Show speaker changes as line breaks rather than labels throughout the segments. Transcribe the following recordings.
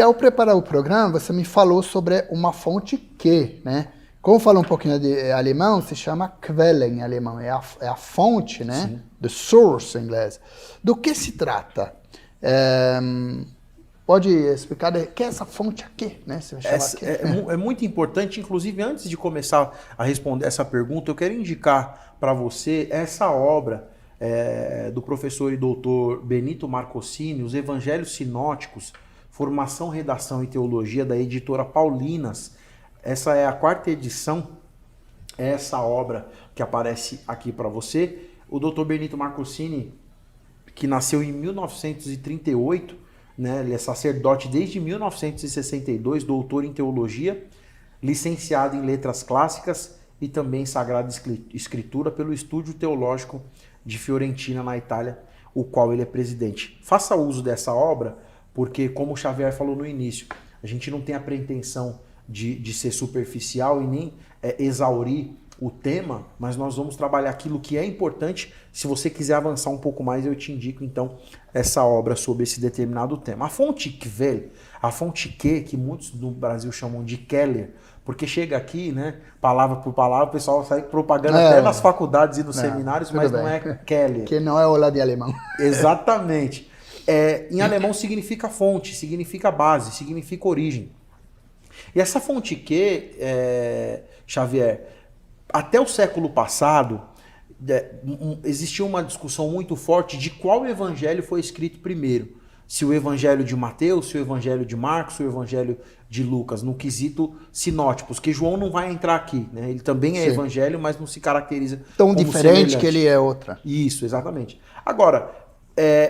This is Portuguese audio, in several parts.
Ao preparar o programa, você me falou sobre uma fonte que, né? Como fala um pouquinho de alemão, se chama Quelle em alemão, é a fonte, né?
Sim.
The source em inglês. Do que se trata? Pode explicar o que é essa fonte aqui, né? Você vai chamar aqui.
É muito importante, inclusive antes de começar a responder essa pergunta, eu quero indicar para você essa obra do professor e doutor Benito Marcosini, Os Evangelhos Sinóticos, Formação, Redação e Teologia, da editora Paulinas. Essa é a 4ª edição, é essa obra que aparece aqui para você. O doutor Benito Marcosini, que nasceu em 1938, né, ele é sacerdote desde 1962, doutor em teologia, licenciado em letras clássicas e também em Sagrada Escritura pelo Estúdio Teológico de Fiorentina, na Itália, o qual ele é presidente. Faça uso dessa obra, porque, como o Xavier falou no início, a gente não tem a pretensão de ser superficial e nem exaurir o tema, mas nós vamos trabalhar aquilo que é importante. Se você quiser avançar um pouco mais, eu te indico, então, essa obra sobre esse determinado tema. A fonte Quelle, a fonte que muitos no Brasil chamam de Keller, porque chega aqui, né, palavra por palavra, o pessoal sai propagando até nas faculdades e nos seminários, mas não é Keller.
Que não é o lado de alemão.
Exatamente. Em alemão significa fonte, significa base, significa origem. E essa fonte que, Xavier, até o século passado, existia uma discussão muito forte de qual evangelho foi escrito primeiro. Se o evangelho de Mateus, se o evangelho de Marcos, se o evangelho de Lucas, no quesito sinótipos, que João não vai entrar aqui, né? Ele também é evangelho, mas não se caracteriza
tão
como
diferente
semelhante.
que ele é outra.
Isso, exatamente. Agora,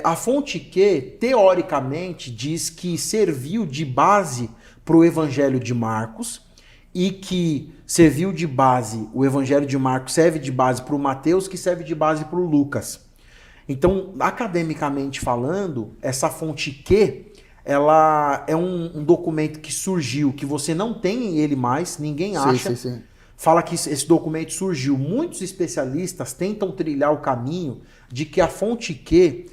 a fonte que, teoricamente, diz que serviu de base para o evangelho de Marcos e que serviu de base, o evangelho de Marcos serve de base para o Mateus, que serve de base para o Lucas. Então, academicamente falando, essa fonte que, ela é um documento que surgiu, que você não tem ele mais, ninguém acha.
Sim.
Fala que esse documento surgiu. Muitos especialistas tentam trilhar o caminho de que a fonte que,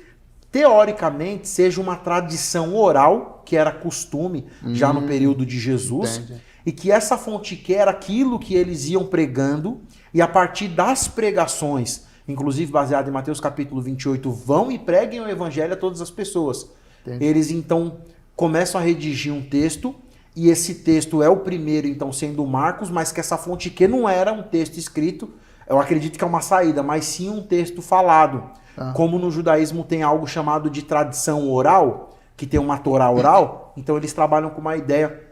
teoricamente, seja uma tradição oral, que era costume já no período de Jesus,
entendi.
e que essa fonte que era aquilo que eles iam pregando, e a partir das pregações, inclusive baseado em Mateus capítulo 28, vão e preguem o evangelho a todas as pessoas.
Entendi.
Eles então começam a redigir um texto, e esse texto é o primeiro, então, sendo Marcos, mas que essa fonte que não era um texto escrito, eu acredito que é uma saída, mas sim um texto falado. Como no judaísmo tem algo chamado de tradição oral, que tem uma Torá oral, então eles trabalham com uma ideia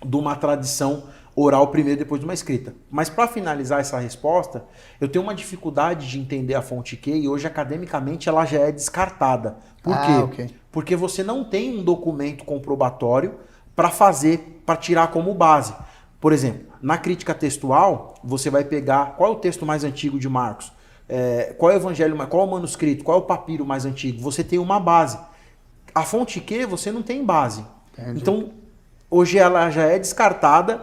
de uma tradição oral primeiro, depois de uma escrita. Mas para finalizar essa resposta, eu tenho uma dificuldade de entender a fonte que, e hoje academicamente ela já é descartada. Por quê?
Okay.
Porque você não tem um documento comprobatório para tirar como base. Por exemplo, na crítica textual, você vai pegar qual é o texto mais antigo de Marcos, qual é o evangelho, qual é o manuscrito, qual é o papiro mais antigo. Você tem uma base. A fonte que você não tem base.
Entendi.
Então, hoje ela já é descartada